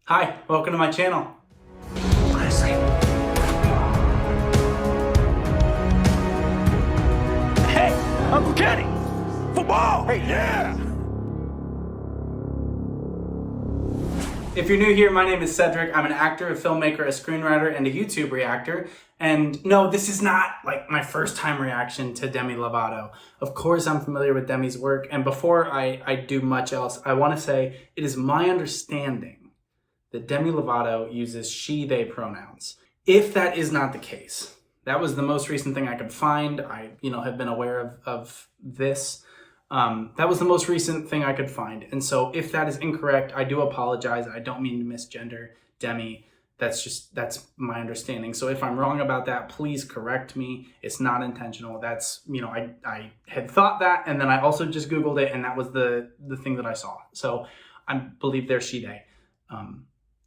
Hi, welcome to my channel. Honestly. Hey, Uncle Kenny! Football! Hey, yeah! If you're new here, my name is Cedric. I'm an actor, a filmmaker, a screenwriter, and a YouTube reactor. And no, this is not like my first time reaction to Demi Lovato. Of course, I'm familiar with Demi's work. And before I do much else, I want to say it is my understanding that Demi Lovato uses she, they pronouns. If that is not the case, that was the most recent thing I could find. I, have been aware of this. That was the most recent thing I could find. And so if that is incorrect, I do apologize. I don't mean to misgender Demi. That's my understanding. So if I'm wrong about that, please correct me. It's not intentional. That's, I had thought that, and then I also just Googled it, and that was the thing that I saw. So I believe they're she, they.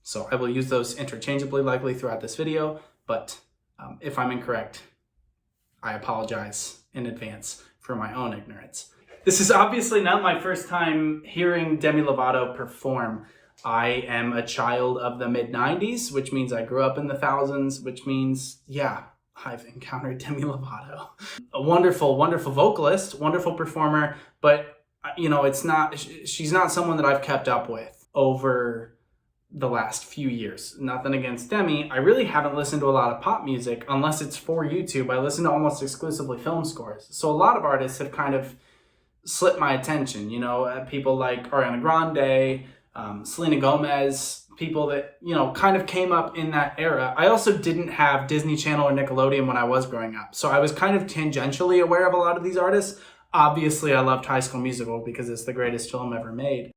So I will use those interchangeably likely throughout this video, but if I'm incorrect, I apologize in advance for my own ignorance. This is obviously not my first time hearing Demi Lovato perform. I am a child of the mid-90s, which means I grew up in the thousands, which means, yeah, I've encountered Demi Lovato. A wonderful, wonderful vocalist, wonderful performer, but, she's not someone that I've kept up with over the last few years. Nothing against Demi. I really haven't listened to a lot of pop music unless it's for YouTube. I listen to almost exclusively film scores. So a lot of artists have kind of slipped my attention, people like Ariana Grande, Selena Gomez, people that, kind of came up in that era. I also didn't have Disney Channel or Nickelodeon when I was growing up. So I was kind of tangentially aware of a lot of these artists. Obviously, I loved High School Musical because it's the greatest film ever made.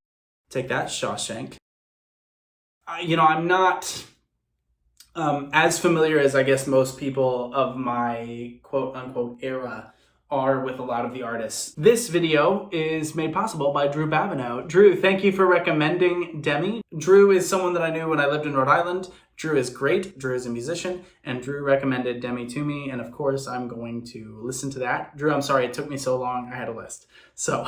Take that, Shawshank. I'm not as familiar as I guess most people of my quote unquote era are with a lot of the artists. This video is made possible by Drew Babineau. Drew, thank you for recommending Demi. Drew is someone that I knew when I lived in Rhode Island. Drew is great. Drew is a musician, and Drew recommended Demi to me, and of course I'm going to listen to that. Drew, I'm sorry it took me so long. I had a list. So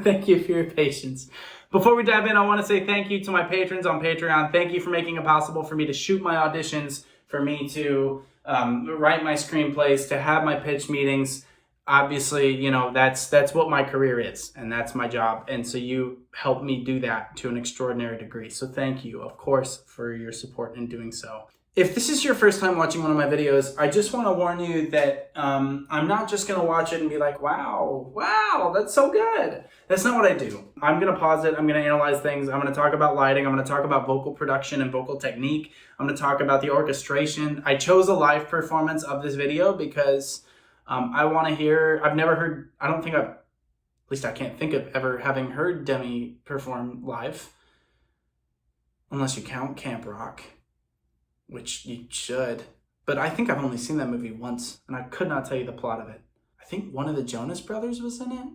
thank you for your patience. Before we dive in, I want to say thank you to my patrons on Patreon. Thank you for making it possible for me to shoot my auditions, for me to write my screenplays, to have my pitch meetings. Obviously, that's what my career is, and that's my job. And so you help me do that to an extraordinary degree. So thank you, of course, for your support in doing so. If this is your first time watching one of my videos, I just want to warn you that I'm not just going to watch it and be like, wow, that's so good. That's not what I do. I'm going to pause it. I'm going to analyze things. I'm going to talk about lighting. I'm going to talk about vocal production and vocal technique. I'm going to talk about the orchestration. I chose a live performance of this video because I want to hear, I've never heard, at least I can't think of ever having heard Demi perform live, unless you count Camp Rock, which you should. But I think I've only seen that movie once, and I could not tell you the plot of it. I think one of the Jonas brothers was in it.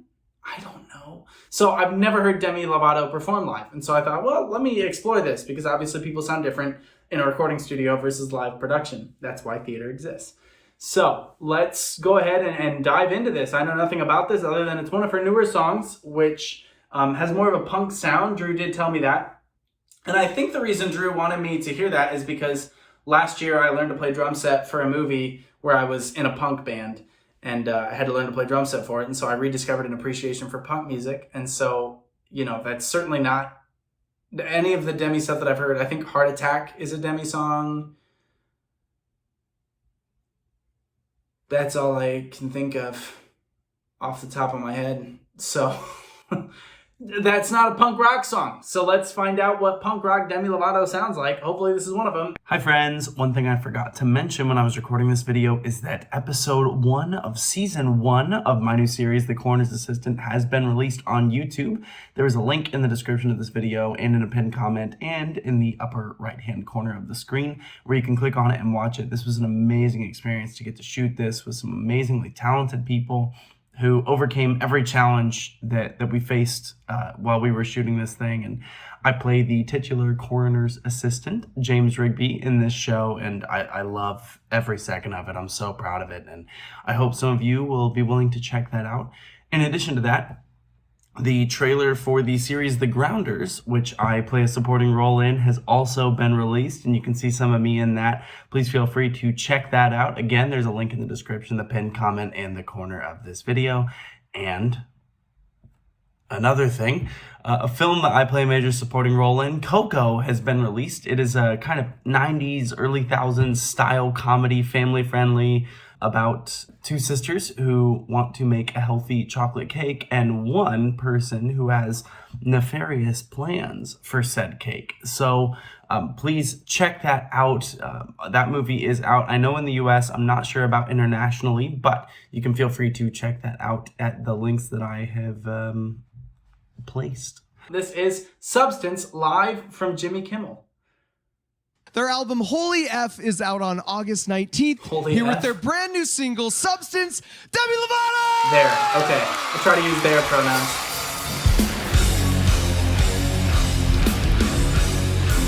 I don't know. So I've never heard Demi Lovato perform live. And so I thought, well, let me explore this, because obviously people sound different in a recording studio versus live production. That's why theater exists. So let's go ahead and dive into this. I know nothing about this other than it's one of her newer songs, which has more of a punk sound. Drew did tell me that. And I think the reason Drew wanted me to hear that is because last year I learned to play drum set for a movie where I was in a punk band, and I had to learn to play drum set for it. And so I rediscovered an appreciation for punk music. And so, that's certainly not any of the Demi stuff that I've heard. I think Heart Attack is a Demi song. That's all I can think of off the top of my head. So that's not a punk rock song. So let's find out what punk rock Demi Lovato sounds like. Hopefully this is one of them. Hi friends. One thing I forgot to mention when I was recording this video is that episode 1 of season 1 of my new series, The Coroner's Assistant, has been released on YouTube. There is a link in the description of this video and in a pinned comment and in the upper right-hand corner of the screen where you can click on it and watch it. This was an amazing experience to get to shoot this with some amazingly talented people who overcame every challenge that we faced while we were shooting this thing. And I play the titular coroner's assistant, James Rigby, in this show, and I love every second of it. I'm so proud of it, and I hope some of you will be willing to check that out. In addition to that, The trailer for the series The Grounders, which I play a supporting role in, has also been released, and you can see some of me in that. Please feel free to check that out. Again, there's a link in the description, the pinned comment, and the corner of this video. And another thing, a film that I play a major supporting role in, Coco, has been released. It is a kind of 90s, early 1000s style comedy, family-friendly, about two sisters who want to make a healthy chocolate cake and one person who has nefarious plans for said cake. So please check that out. That movie is out, I know, in the US. I'm not sure about internationally, but you can feel free to check that out at the links that I have placed. This is Substance, live from Jimmy Kimmel. Their album Holy F is out on August 19th. Holy Here F. with their brand new single, Substance, Demi Lovato! There, okay. I'll try to use their pronouns.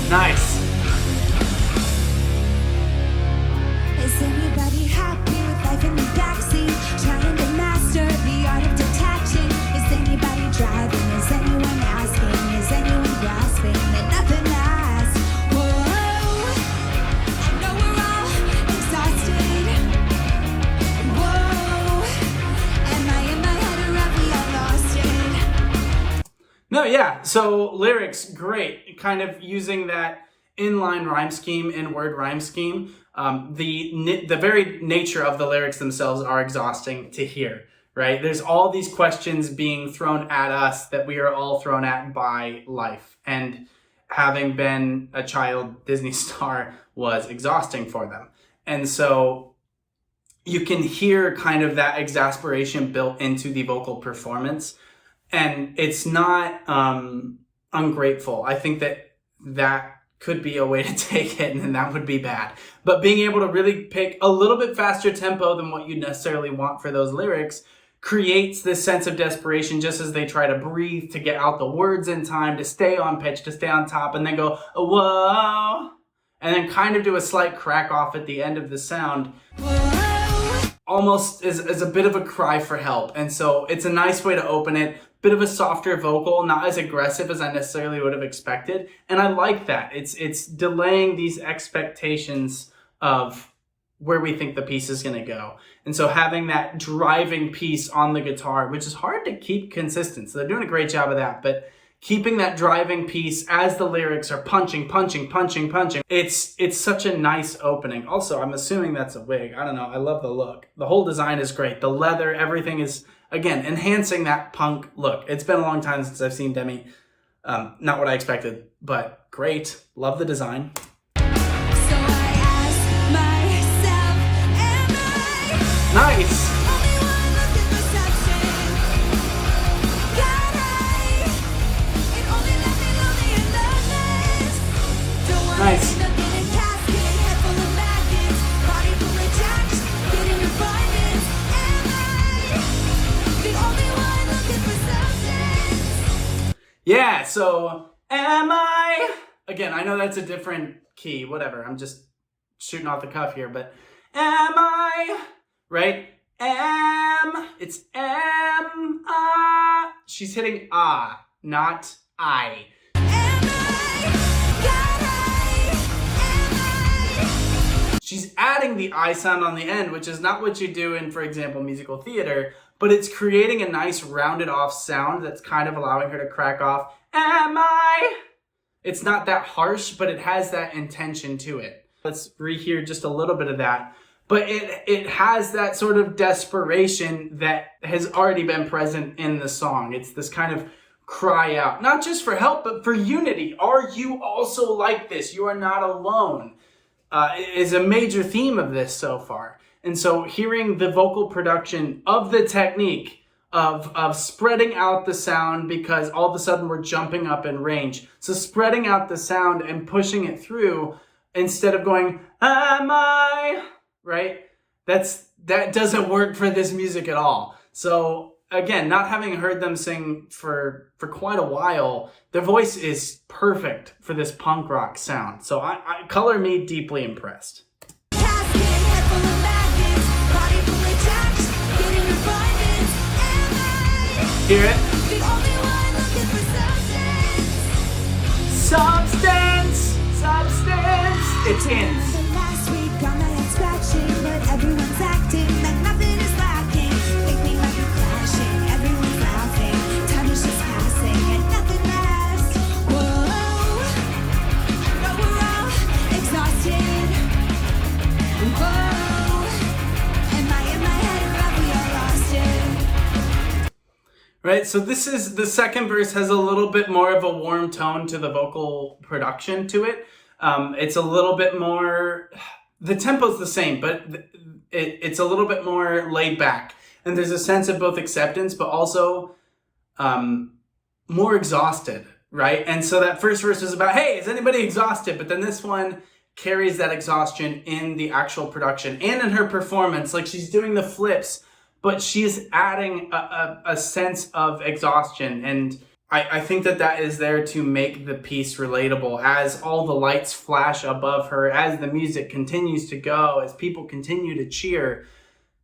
Nice. Is anybody happy with life in the backseat? Trying to master the art of detaching. Is anybody driving? Is anyone asking? Is anyone grasping that nothing lasts? Whoa, I know we're all exhausted. Whoa, am I in my head or have we all lost it? No, yeah, so lyrics, great. Kind of using that inline rhyme scheme, in-word rhyme scheme. The very nature of the lyrics themselves are exhausting to hear, right? There's all these questions being thrown at us that we are all thrown at by life. And having been a child Disney star was exhausting for them. And so you can hear kind of that exasperation built into the vocal performance. And it's not ungrateful. I think that could be a way to take it, and that would be bad. But being able to really pick a little bit faster tempo than what you necessarily want for those lyrics creates this sense of desperation, just as they try to breathe, to get out the words in time, to stay on pitch, to stay on top, and then go, whoa, and then kind of do a slight crack off at the end of the sound. Almost as a bit of a cry for help. And so it's a nice way to open it. Bit of a softer vocal, not as aggressive as I necessarily would have expected. And I like that. It's delaying these expectations of where we think the piece is going to go. And so having that driving piece on the guitar, which is hard to keep consistent. So they're doing a great job of that. But keeping that driving piece as the lyrics are punching. It's such a nice opening. Also, I'm assuming that's a wig. I don't know. I love the look. The whole design is great. The leather, everything is, again, enhancing that punk look. It's been a long time since I've seen Demi. Not what I expected, but great. Love the design. So I ask myself, am I Nice. only one looking for substance? Got high, it only left me lonely and loveless. Don't want Nice. to end up in a casket, head full of maggots, body full of jacks, getting your abundance. Am I the only one looking for substance? Yeah, so am I? Again, I know that's a different key, whatever. I'm just shooting off the cuff here, but am I? Right? It's am I. She's hitting ah, not I. Am I? Got I? Am I? She's adding the I sound on the end, which is not what you do in, for example, musical theater, but it's creating a nice rounded off sound that's kind of allowing her to crack off, am I? It's not that harsh, but it has that intention to it. Let's rehear just a little bit of that. But it has that sort of desperation that has already been present in the song. It's this kind of cry out, not just for help, but for unity. Are you also like this? You are not alone. Is a major theme of this so far. And so hearing the vocal production of the technique of spreading out the sound, because all of a sudden we're jumping up in range. So spreading out the sound and pushing it through instead of going, am I? Right? That doesn't work for this music at all. So again, not having heard them sing for quite a while, their voice is perfect for this punk rock sound. So I color me deeply impressed. Casket, head full of maggots, body full of jacks, getting your abundance. Am I Hear it? the only Substance, substance. It's hints. The last week on my head scratching, but everyone's acting like nothing is lacking. Think we might be crashing, everyone's laughing. Time is just passing and nothing lasts. Whoa, no, we're all exhausted. Whoa, am I in my head or have we all lost it? Right, so this is the second verse has a little bit more of a warm tone to the vocal production to it. It's a little bit more, the tempo's the same, but it's a little bit more laid back. And there's a sense of both acceptance, but also more exhausted, right? And so that first verse is about, hey, is anybody exhausted? But then this one carries that exhaustion in the actual production and in her performance. Like she's doing the flips, but she's adding a sense of exhaustion. And I think that is there to make the piece relatable as all the lights flash above her, as the music continues to go, as people continue to cheer.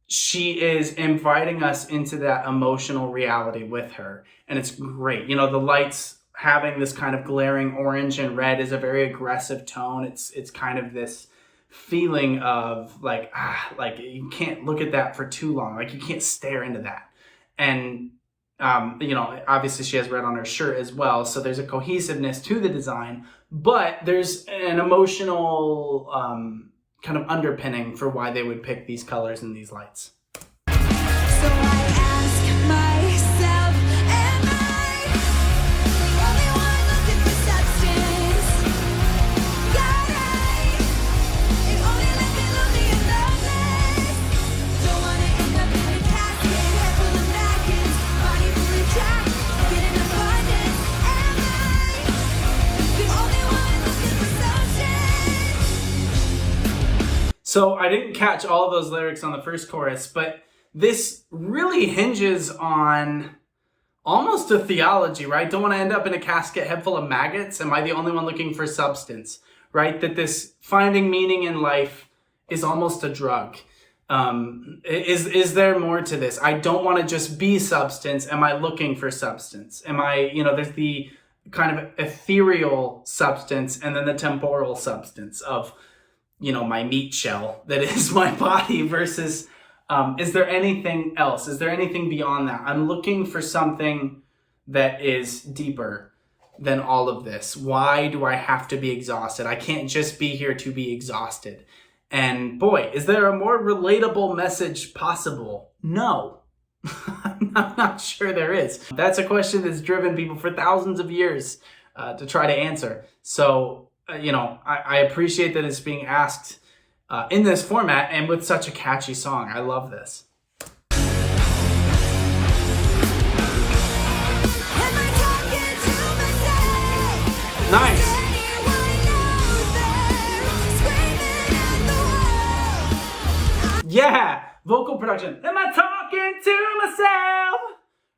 She is inviting us into that emotional reality with her. And it's great. You know, the lights having this kind of glaring orange and red is a very aggressive tone. It's kind of this feeling of like you can't look at that for too long. Like you can't stare into that. And you know, obviously she has red on her shirt as well, so there's a cohesiveness to the design, but there's an emotional kind of underpinning for why they would pick these colors and these lights. So I ask myself, am I the only one looking for substance? Got it only left me lonely and loveless. Don't wanna end up in a casket, head full of maggots, body full of jack, get in abundance. Am I the only one looking for substance? So I didn't catch all of those lyrics on the first chorus, but this really hinges on almost a theology, right? Don't want to end up in a casket head full of maggots. Am I the only one looking for substance, right? That this finding meaning in life is almost a drug. Is there more to this? I don't want to just be substance. Am I looking for substance? Am I, you know, there's the kind of ethereal substance and then the temporal substance of, you know, my meat shell that is my body versus, is there anything else? Is there anything beyond that? I'm looking for something that is deeper than all of this. Why do I have to be exhausted? I can't just be here to be exhausted. And boy, is there a more relatable message possible? No. I'm not sure there is. That's a question that's driven people for thousands of years to try to answer. So, you know, I appreciate that it's being asked in this format and with such a catchy song. I love this. Am I talking to myself? Nice. Is anyone out there screaming at the world? Yeah, vocal production. Am I talking to myself?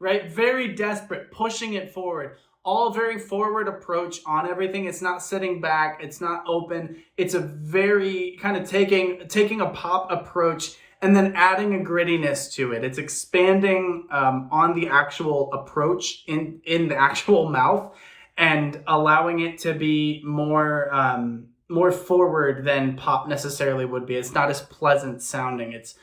Right, very desperate, pushing it forward. All very forward approach on everything. It's not sitting back. It's not open. It's a very kind of taking a pop approach and then adding a grittiness to it. It's expanding on the actual approach in the actual mouth and allowing it to be more forward than pop necessarily would be. It's not as pleasant sounding. It's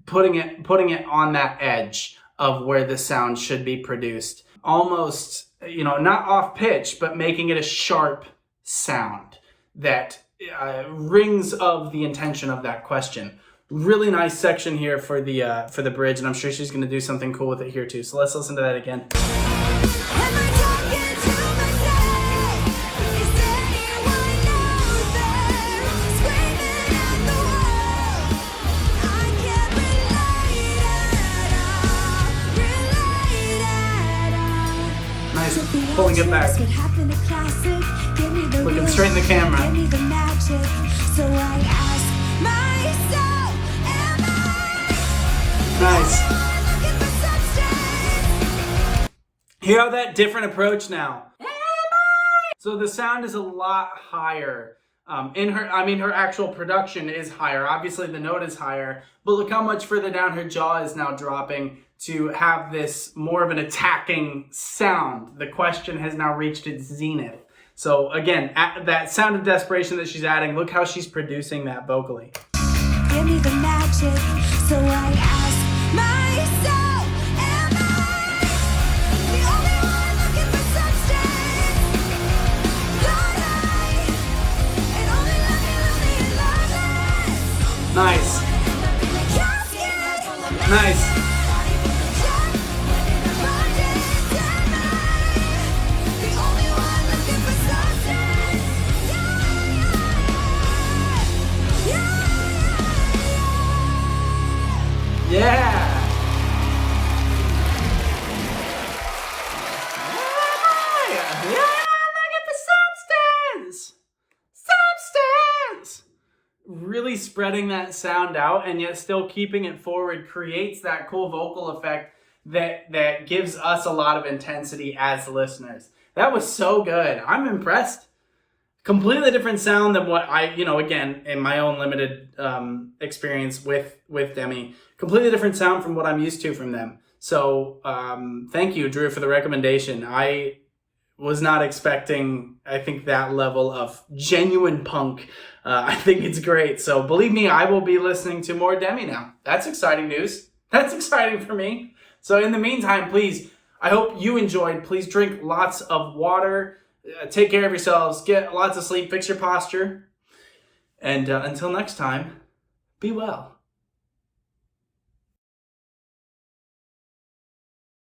putting it on that edge of where the sound should be produced. Almost, you know, not off pitch, but making it a sharp sound that rings of the intention of that question. Really nice section here for the bridge, and I'm sure she's going to do something cool with it here too. So let's listen to that again. Am I talking to myself? Is anyone out there screaming at the world? I can't relate at all. Nice, pulling it back. Looking straight in the camera. Give me the magic. So I ask myself, am I Nice. looking for substance? Hear how that different approach now. So the sound is a lot higher. Her actual production is higher. Obviously the note is higher, but look how much further down her jaw is now dropping to have this more of an attacking sound. The question has now reached its zenith. So again, that sound of desperation that she's adding, look how she's producing that vocally. Give me the magic, so I ask myself, am I the only one looking for substance? Don't I? And only love me and loveless. Nice. Casket. Nice. The only one looking for substance. Yeah. Yeah, look at the substance. Substance. Really spreading that sound out and yet still keeping it forward creates that cool vocal effect that gives us a lot of intensity as listeners. That was so good. I'm impressed. Completely different sound than what I, again, in my own limited experience with Demi, completely different sound from what I'm used to from them. So thank you, Drew, for the recommendation. I was not expecting, I think, that level of genuine punk. I think it's great. So believe me, I will be listening to more Demi now. That's exciting news. That's exciting for me. So in the meantime, please, I hope you enjoyed. Please drink lots of water. Take care of yourselves. Get lots of sleep. Fix your posture. And until next time, be well.